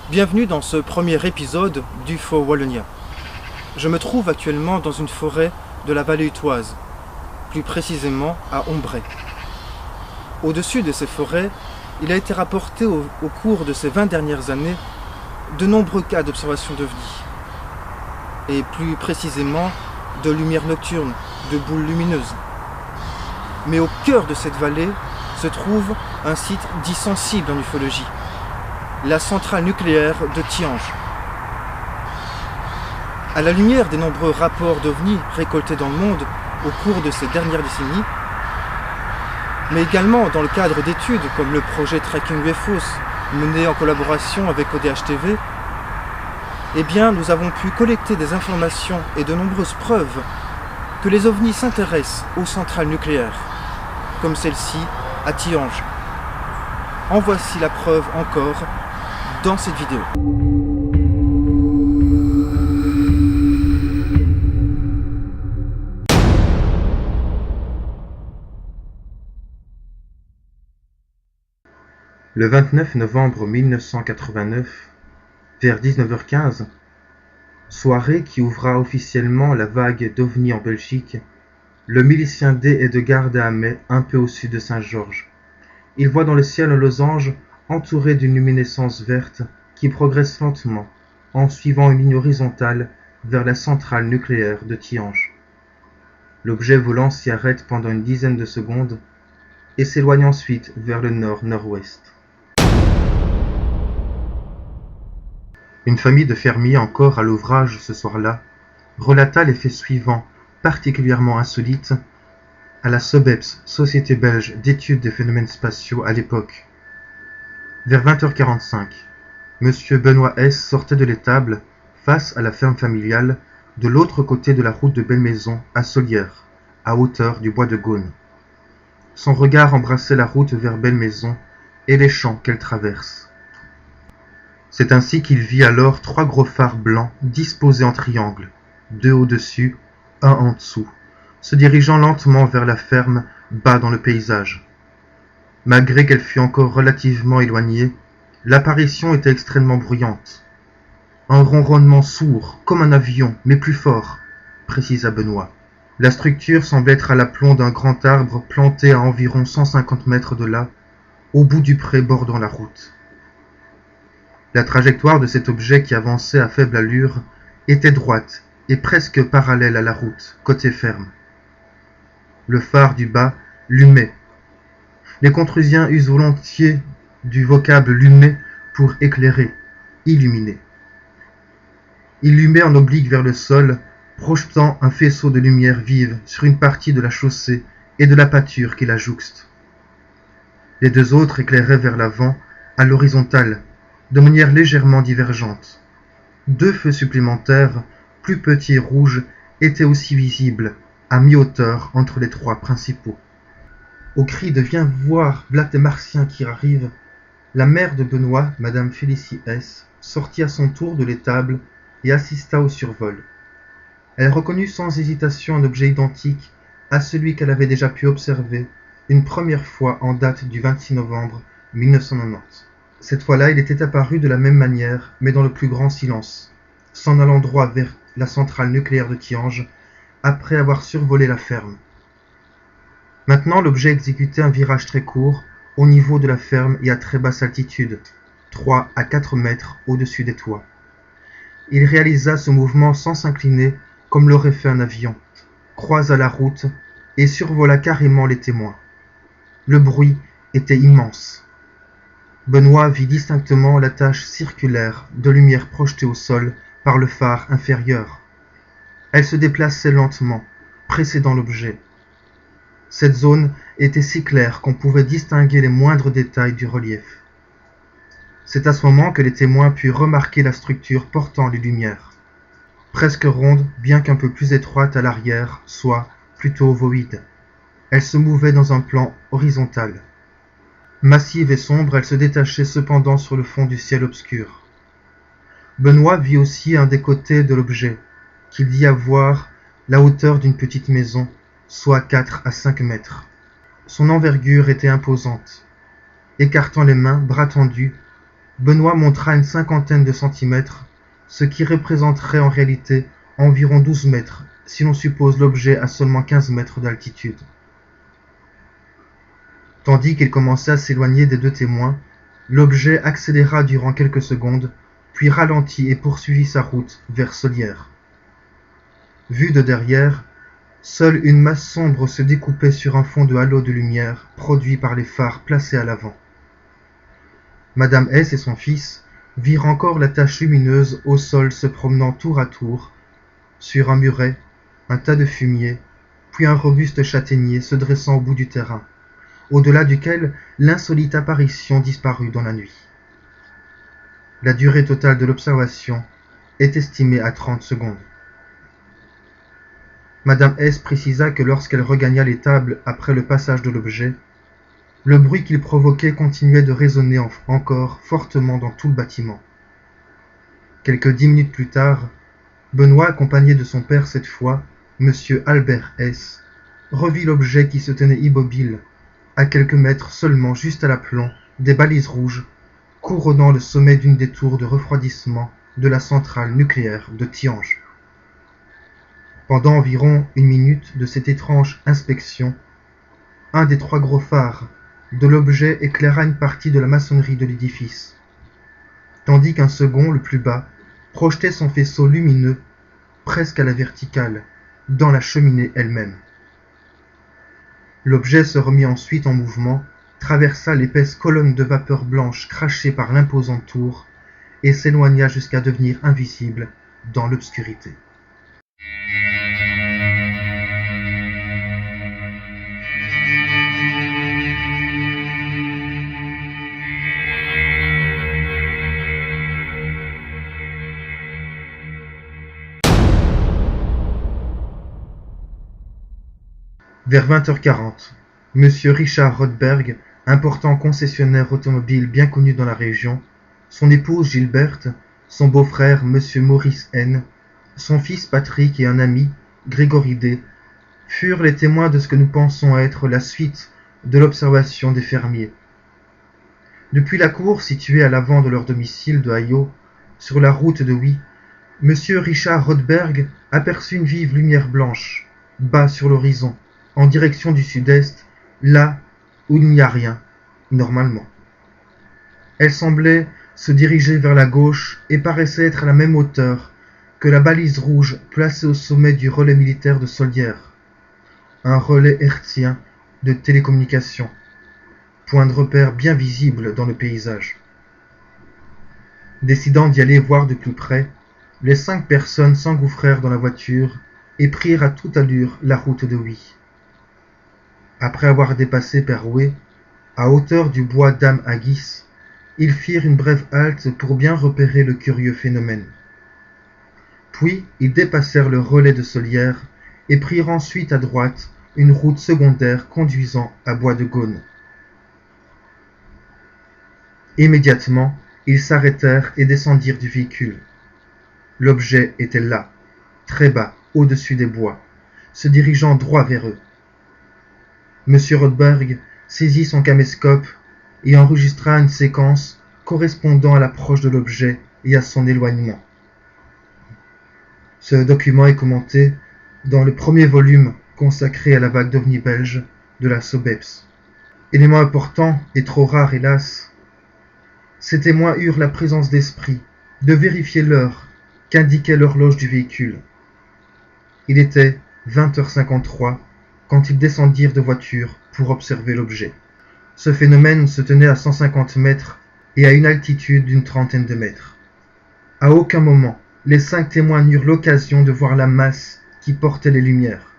Bienvenue dans ce premier épisode d'UFO Wallonia. Je me trouve actuellement dans une forêt de la vallée utoise, plus précisément à Ombray. Au-dessus de ces forêts, il a été rapporté au cours de ces 20 dernières années de nombreux cas d'observation d'OVNI, et plus précisément de lumière nocturne, de boules lumineuses. Mais au cœur de cette vallée se trouve un site dit sensible en ufologie, la centrale nucléaire de Tihange. À la lumière des nombreux rapports d'OVNI récoltés dans le monde au cours de ces dernières décennies, mais également dans le cadre d'études comme le projet Tracking UFOs mené en collaboration avec ODH-TV, nous avons pu collecter des informations et de nombreuses preuves que les OVNI s'intéressent aux centrales nucléaires, comme celle-ci à Tihange. En voici la preuve encore dans cette vidéo. Le 29 novembre 1989, vers 19h15, soirée qui ouvra officiellement la vague d'OVNI en Belgique, le milicien D est de garde à Hamay, un peu au sud de Saint-Georges. Il voit dans le ciel un losange entouré d'une luminescence verte qui progresse lentement en suivant une ligne horizontale vers la centrale nucléaire de Tihange. L'objet volant s'y arrête pendant une dizaine de secondes et s'éloigne ensuite vers le nord-nord-ouest. Une famille de fermiers encore à l'ouvrage ce soir-là relata les faits suivants particulièrement insolites à la SOBEPS, Société belge d'études des phénomènes spatiaux à l'époque. Vers 20h45, Monsieur Benoît S. sortait de l'étable face à la ferme familiale de l'autre côté de la route de Belmaison à Solières, à hauteur du bois de Gaune. Son regard embrassait la route vers Belmaison et les champs qu'elle traverse. C'est ainsi qu'il vit alors 3 gros phares blancs disposés en triangle, 2 au-dessus, 1 en dessous, se dirigeant lentement vers la ferme bas dans le paysage. Malgré qu'elle fût encore relativement éloignée, l'apparition était extrêmement bruyante. Un ronronnement sourd, comme un avion, mais plus fort, précisa Benoît. La structure semblait être à l'aplomb d'un grand arbre planté à environ 150 mètres de là, au bout du pré bordant la route. La trajectoire de cet objet qui avançait à faible allure était droite et presque parallèle à la route, côté ferme. Le phare du bas lumait. Les contrusiens usent volontiers du vocable lumer pour éclairer, illuminer. Il lumait en oblique vers le sol, projetant un faisceau de lumière vive sur une partie de la chaussée et de la pâture qui la jouxte. Les 2 autres éclairaient vers l'avant, à l'horizontale, de manière légèrement divergente. 2 feux supplémentaires, plus petits et rouges, étaient aussi visibles, à mi-hauteur entre les 3 principaux. Au cri de « Viens voir, v'là tes martiens qui arrivent », la mère de Benoît, Madame Félicie S., sortit à son tour de l'étable et assista au survol. Elle reconnut sans hésitation un objet identique à celui qu'elle avait déjà pu observer une première fois en date du 26 novembre 1990. Cette fois-là, il était apparu de la même manière, mais dans le plus grand silence, s'en allant droit vers la centrale nucléaire de Tihange, après avoir survolé la ferme. Maintenant, l'objet exécutait un virage très court, au niveau de la ferme et à très basse altitude, 3 à 4 mètres au-dessus des toits. Il réalisa ce mouvement sans s'incliner, comme l'aurait fait un avion, croisa la route et survola carrément les témoins. Le bruit était immense. Benoît vit distinctement la tache circulaire de lumière projetée au sol par le phare inférieur. Elle se déplaçait lentement, précédant l'objet. Cette zone était si claire qu'on pouvait distinguer les moindres détails du relief. C'est à ce moment que les témoins purent remarquer la structure portant les lumières. Presque ronde, bien qu'un peu plus étroite à l'arrière, soit plutôt ovoïde. Elle se mouvait dans un plan horizontal. Massive et sombre, elle se détachait cependant sur le fond du ciel obscur. Benoît vit aussi un des côtés de l'objet, qu'il dit avoir la hauteur d'une petite maison, soit 4 à 5 mètres. Son envergure était imposante. Écartant les mains, bras tendus, Benoît montra une cinquantaine de centimètres, ce qui représenterait en réalité environ 12 mètres, si l'on suppose l'objet à seulement 15 mètres d'altitude. Tandis qu'il commençait à s'éloigner des deux témoins, l'objet accéléra durant quelques secondes, puis ralentit et poursuivit sa route vers Solières. Vu de derrière, seule une masse sombre se découpait sur un fond de halo de lumière produit par les phares placés à l'avant. Madame S et son fils virent encore la tache lumineuse au sol se promenant tour à tour sur un muret, un tas de fumier, puis un robuste châtaignier se dressant au bout du terrain, au-delà duquel l'insolite apparition disparut dans la nuit. La durée totale de l'observation est estimée à 30 secondes. Madame S précisa que lorsqu'elle regagna l'étable après le passage de l'objet, le bruit qu'il provoquait continuait de résonner encore fortement dans tout le bâtiment. Quelques 10 minutes plus tard, Benoît, accompagné de son père cette fois, Monsieur Albert S, revit l'objet qui se tenait immobile, à quelques mètres seulement juste à l'aplomb des balises rouges, couronnant le sommet d'une des tours de refroidissement de la centrale nucléaire de Tihange. Pendant environ une minute de cette étrange inspection, un des 3 gros phares de l'objet éclaira une partie de la maçonnerie de l'édifice, tandis qu'un second, le plus bas, projetait son faisceau lumineux, presque à la verticale, dans la cheminée elle-même. L'objet se remit ensuite en mouvement, traversa l'épaisse colonne de vapeur blanche crachée par l'imposante tour, et s'éloigna jusqu'à devenir invisible dans l'obscurité. Vers 20h40, M. Richard Rodberg, important concessionnaire automobile bien connu dans la région, son épouse Gilberte, son beau-frère M. Maurice N., son fils Patrick et un ami, Grégory D., furent les témoins de ce que nous pensons être la suite de l'observation des fermiers. Depuis la cour située à l'avant de leur domicile de Hayo, sur la route de Huy, M. Richard Rodberg aperçut une vive lumière blanche, bas sur l'horizon, en direction du sud-est, là où il n'y a rien, normalement. Elle semblait se diriger vers la gauche et paraissait être à la même hauteur que la balise rouge placée au sommet du relais militaire de Solières, un relais hertzien de télécommunication, point de repère bien visible dans le paysage. Décidant d'y aller voir de plus près, les 5 personnes s'engouffrèrent dans la voiture et prirent à toute allure la route de Huy. Après avoir dépassé Perouet, à hauteur du bois d'Am Agis, ils firent une brève halte pour bien repérer le curieux phénomène. Puis ils dépassèrent le relais de Solières et prirent ensuite à droite une route secondaire conduisant à Bois de Gaunes. Immédiatement, ils s'arrêtèrent et descendirent du véhicule. L'objet était là, très bas, au-dessus des bois, se dirigeant droit vers eux. M. Rodberg saisit son caméscope et enregistra une séquence correspondant à l'approche de l'objet et à son éloignement. Ce document est commenté dans le premier volume consacré à la vague d'ovnis belge de la SOBEPS. Élément important et trop rare hélas, ces témoins eurent la présence d'esprit de vérifier l'heure qu'indiquait l'horloge du véhicule. Il était 20h53 quand ils descendirent de voiture pour observer l'objet. Ce phénomène se tenait à 150 mètres et à une altitude d'une trentaine de mètres. À aucun moment, les 5 témoins n'eurent l'occasion de voir la masse qui portait les lumières.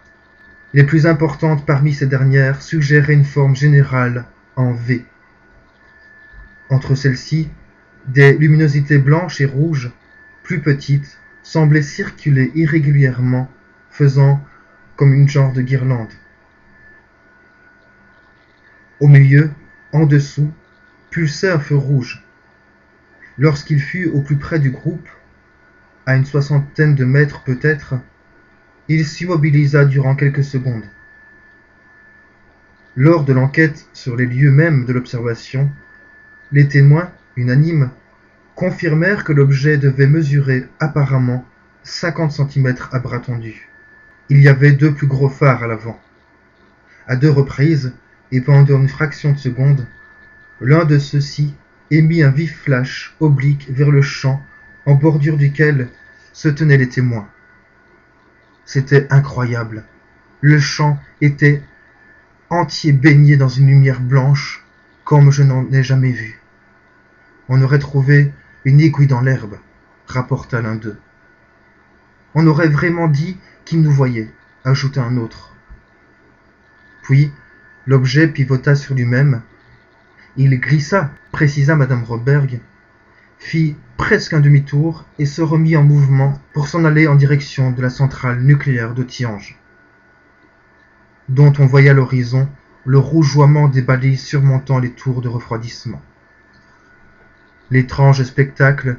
Les plus importantes parmi ces dernières suggéraient une forme générale en V. Entre celles-ci, des luminosités blanches et rouges, plus petites, semblaient circuler irrégulièrement, faisant comme une genre de guirlande. Au milieu, en dessous, pulsait un feu rouge. Lorsqu'il fut au plus près du groupe, à une 60aine de mètres peut-être, il s'immobilisa durant quelques secondes. Lors de l'enquête sur les lieux mêmes de l'observation, les témoins, unanimes, confirmèrent que l'objet devait mesurer apparemment 50 centimètres à bras tendus. Il y avait 2 plus gros phares à l'avant. À 2 reprises, et pendant une fraction de seconde, l'un de ceux-ci émit un vif flash oblique vers le champ en bordure duquel se tenaient les témoins. C'était incroyable. Le champ était entier baigné dans une lumière blanche comme je n'en ai jamais vu. On aurait trouvé une aiguille dans l'herbe, rapporta l'un d'eux. On aurait vraiment dit qu'il nous voyait, ajouta un autre. Puis, l'objet pivota sur lui-même. Il glissa, précisa madame Rodberg, fit presque un demi-tour et se remit en mouvement pour s'en aller en direction de la centrale nucléaire de Tihange, dont on voyait à l'horizon le rougeoiement des balises surmontant les tours de refroidissement. L'étrange spectacle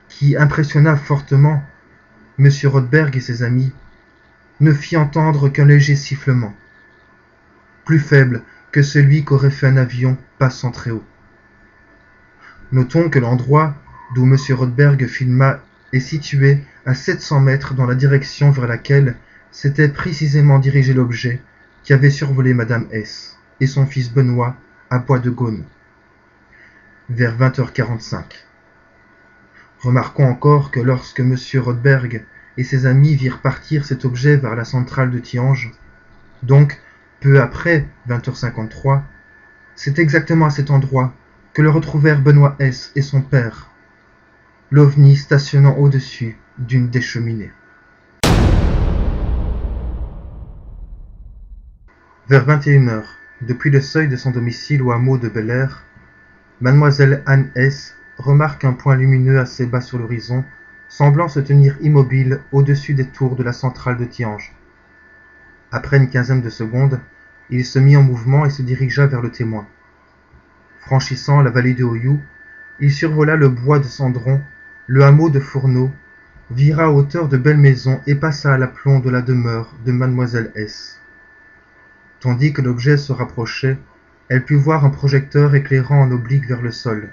qui impressionna fortement M. Rodberg et ses amis ne fit entendre qu'un léger sifflement, plus faible que celui qu'aurait fait un avion passant très haut. Notons que l'endroit d'où M. Rodberg filma est situé à 700 mètres dans la direction vers laquelle s'était précisément dirigé l'objet qui avait survolé Madame S. et son fils Benoît à Bois-de-Gaume, vers 20h45. Remarquons encore que lorsque M. Rodberg et ses amis virent partir cet objet vers la centrale de Tihange, donc peu après 20h53, c'est exactement à cet endroit que le retrouvèrent Benoît S. et son père, l'OVNI stationnant au-dessus d'une des cheminées. Vers 21h, depuis le seuil de son domicile au hameau de Bel-Air, mademoiselle Anne S. remarque un point lumineux assez bas sur l'horizon, semblant se tenir immobile au-dessus des tours de la centrale de Tihange. Après une quinzaine de secondes, il se mit en mouvement et se dirigea vers le témoin. Franchissant la vallée de Hoyoux, il survola le bois de Cendron, le hameau de Fourneau, vira à hauteur de Belle-Maison et passa à l'aplomb de la demeure de mademoiselle S. Tandis que l'objet se rapprochait, elle put voir un projecteur éclairant en oblique vers le sol.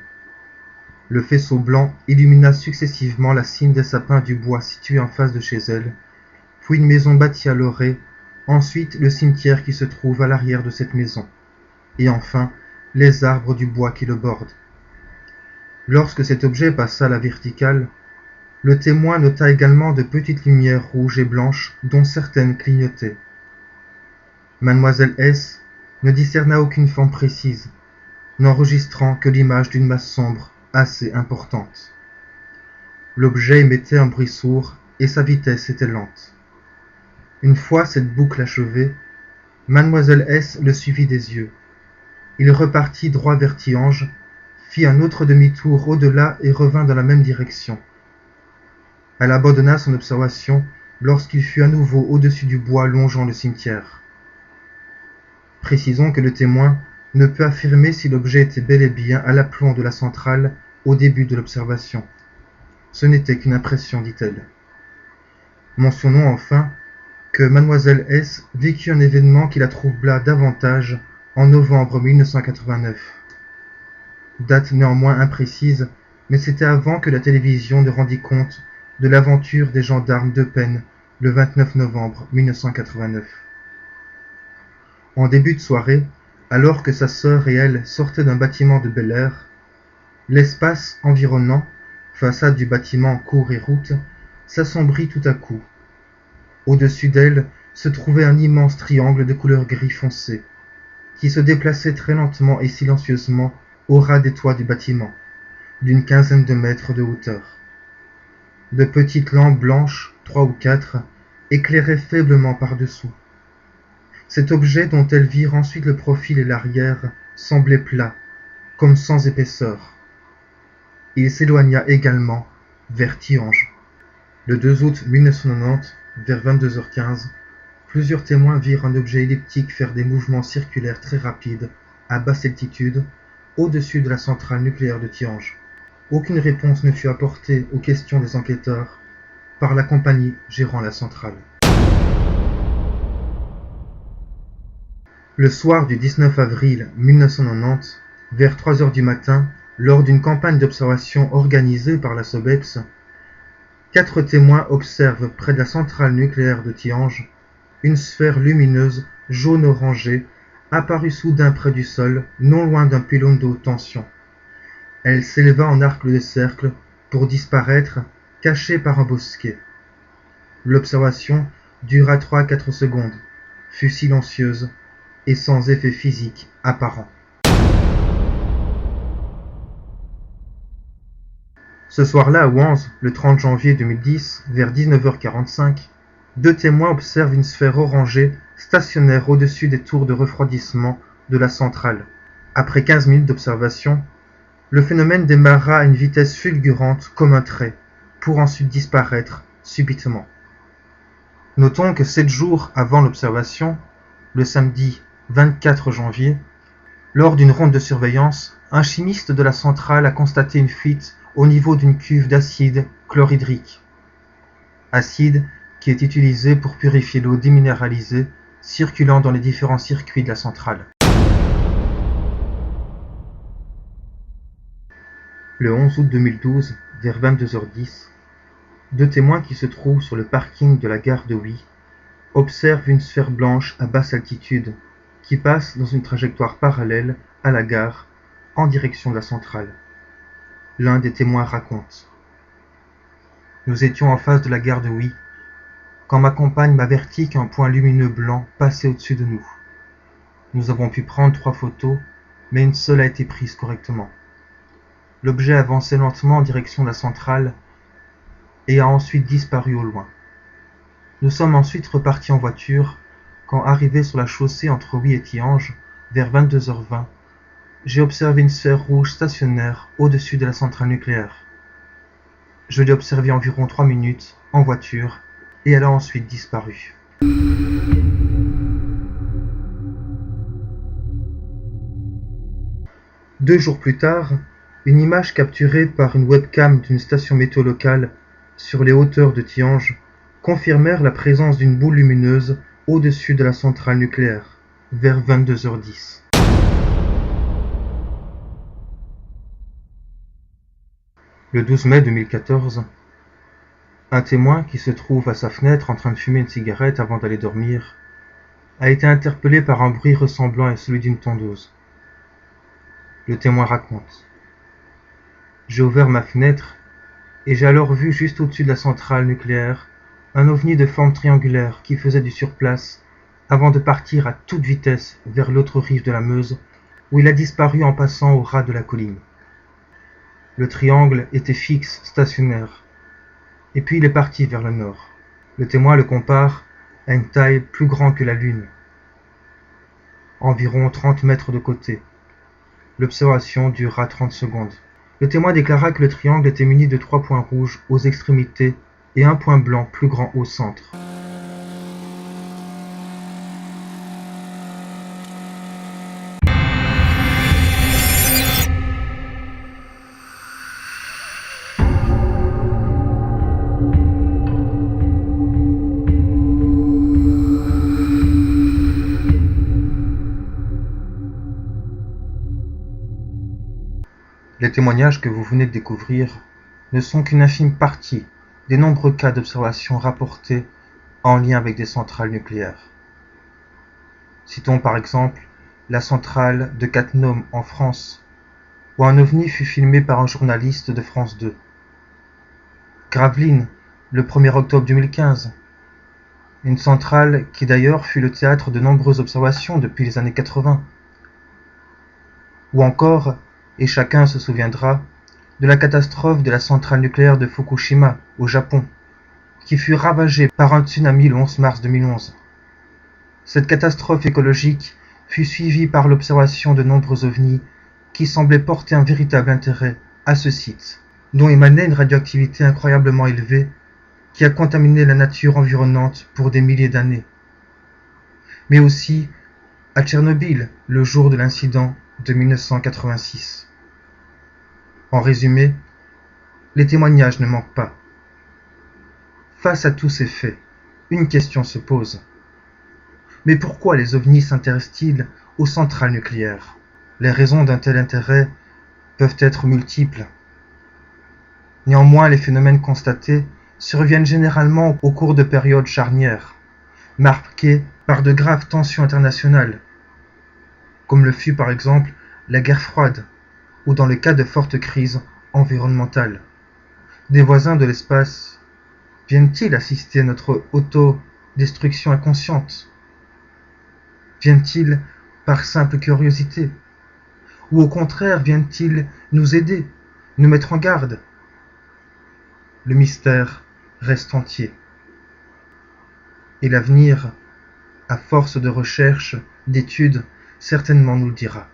Le faisceau blanc illumina successivement la cime des sapins du bois situés en face de chez elle, puis une maison bâtie à l'orée, ensuite le cimetière qui se trouve à l'arrière de cette maison, et enfin les arbres du bois qui le bordent. Lorsque cet objet passa à la verticale, le témoin nota également de petites lumières rouges et blanches dont certaines clignotaient. Mademoiselle S. ne discerna aucune forme précise, n'enregistrant que l'image d'une masse sombre assez importante. L'objet émettait un bruit sourd et sa vitesse était lente. Une fois cette boucle achevée, mademoiselle S. le suivit des yeux. Il repartit droit vers Tihange, fit un autre demi-tour au-delà et revint dans la même direction. Elle abandonna son observation lorsqu'il fut à nouveau au-dessus du bois longeant le cimetière. Précisons que le témoin ne peut affirmer si l'objet était bel et bien à l'aplomb de la centrale au début de l'observation. Ce n'était qu'une impression, dit-elle. Mentionnons enfin que mademoiselle S. vécut un événement qui la troubla davantage en novembre 1989. Date néanmoins imprécise, mais c'était avant que la télévision ne rendit compte de l'aventure des gendarmes d'Eupen le 29 novembre 1989. En début de soirée, alors que sa sœur et elle sortaient d'un bâtiment de Bel-Air, l'espace environnant, façade du bâtiment, cour et route, s'assombrit tout à coup. Au-dessus d'elle se trouvait un immense triangle de couleur gris foncé, qui se déplaçait très lentement et silencieusement au ras des toits du bâtiment, d'une quinzaine de mètres de hauteur. De petites lampes blanches, 3 ou 4, éclairaient faiblement par-dessous. Cet objet dont elles virent ensuite le profil et l'arrière semblait plat, comme sans épaisseur. Il s'éloigna également vers Tihange. Le 2 août 1990, vers 22h15, plusieurs témoins virent un objet elliptique faire des mouvements circulaires très rapides, à basse altitude, au-dessus de la centrale nucléaire de Tihange. Aucune réponse ne fut apportée aux questions des enquêteurs par la compagnie gérant la centrale. Le soir du 19 avril 1990, vers 3 heures du matin, Lors d'une campagne d'observation organisée par la SOBEPS, 4 témoins observent près de la centrale nucléaire de Tihange une sphère lumineuse jaune-orangée apparue soudain près du sol, non loin d'un pylône de haute tension. Elle s'éleva en arc de cercle pour disparaître, cachée par un bosquet. L'observation dura 3 à 4 secondes, fut silencieuse et sans effet physique apparent. Ce soir-là à Wanze, le 30 janvier 2010, vers 19h45, 2 témoins observent une sphère orangée stationnaire au-dessus des tours de refroidissement de la centrale. Après 15 minutes d'observation, le phénomène démarra à une vitesse fulgurante comme un trait, pour ensuite disparaître subitement. Notons que 7 jours avant l'observation, le samedi 24 janvier, lors d'une ronde de surveillance, un chimiste de la centrale a constaté une fuite au niveau d'une cuve d'acide chlorhydrique. Acide qui est utilisé pour purifier l'eau déminéralisée circulant dans les différents circuits de la centrale. Le 11 août 2012, vers 22h10, 2 témoins qui se trouvent sur le parking de la gare de Huy observent une sphère blanche à basse altitude qui passe dans une trajectoire parallèle à la gare en direction de la centrale. L'un des témoins raconte : « Nous étions en face de la gare de Huy quand ma compagne m'avertit qu'un point lumineux blanc passait au-dessus de nous. Nous avons pu prendre 3 photos, mais une seule a été prise correctement. L'objet avançait lentement en direction de la centrale et a ensuite disparu au loin. Nous sommes ensuite repartis en voiture quand, arrivé sur la chaussée entre Huy et Tihange, vers 22h20, j'ai observé une sphère rouge stationnaire au-dessus de la centrale nucléaire. Je l'ai observée environ 3 minutes en voiture et elle a ensuite disparu. » Deux jours plus tard, une image capturée par une webcam d'une station météo locale sur les hauteurs de Tihange confirmèrent la présence d'une boule lumineuse au-dessus de la centrale nucléaire, vers 22h10. Le 12 mai 2014, un témoin qui se trouve à sa fenêtre en train de fumer une cigarette avant d'aller dormir a été interpellé par un bruit ressemblant à celui d'une tondeuse. Le témoin raconte : « J'ai ouvert ma fenêtre et j'ai alors vu juste au-dessus de la centrale nucléaire un ovni de forme triangulaire qui faisait du surplace avant de partir à toute vitesse vers l'autre rive de la Meuse où il a disparu en passant au ras de la colline. Le triangle était fixe, stationnaire, et puis il est parti vers le nord. Le témoin le compare à une taille plus grande que la Lune, environ 30 mètres de côté. L'observation dura 30 secondes. Le témoin déclara que le triangle était muni de 3 points rouges aux extrémités et un point blanc plus grand au centre. Les témoignages que vous venez de découvrir ne sont qu'une infime partie des nombreux cas d'observation rapportés en lien avec des centrales nucléaires. Citons par exemple la centrale de Cattenom en France, où un ovni fut filmé par un journaliste de France 2. Gravelines, le 1er octobre 2015, une centrale qui d'ailleurs fut le théâtre de nombreuses observations depuis les années 80. Ou encore, et chacun se souviendra, de la catastrophe de la centrale nucléaire de Fukushima, au Japon, qui fut ravagée par un tsunami le 11 mars 2011. Cette catastrophe écologique fut suivie par l'observation de nombreux ovnis qui semblaient porter un véritable intérêt à ce site, dont émanait une radioactivité incroyablement élevée qui a contaminé la nature environnante pour des milliers d'années. Mais aussi à Tchernobyl, le jour de l'incident de 1986. En résumé, les témoignages ne manquent pas. Face à tous ces faits, une question se pose. Mais pourquoi les ovnis s'intéressent-ils aux centrales nucléaires ? Les raisons d'un tel intérêt peuvent être multiples. Néanmoins, les phénomènes constatés surviennent généralement au cours de périodes charnières, marquées par de graves tensions internationales, comme le fut par exemple la guerre froide, ou dans le cas de fortes crises environnementales. Des voisins de l'espace viennent-ils assister à notre autodestruction inconsciente? Viennent-ils par simple curiosité? Ou au contraire viennent-ils nous aider, nous mettre en garde? Le mystère reste entier. Et l'avenir, à force de recherche, d'études, certainement nous le dira.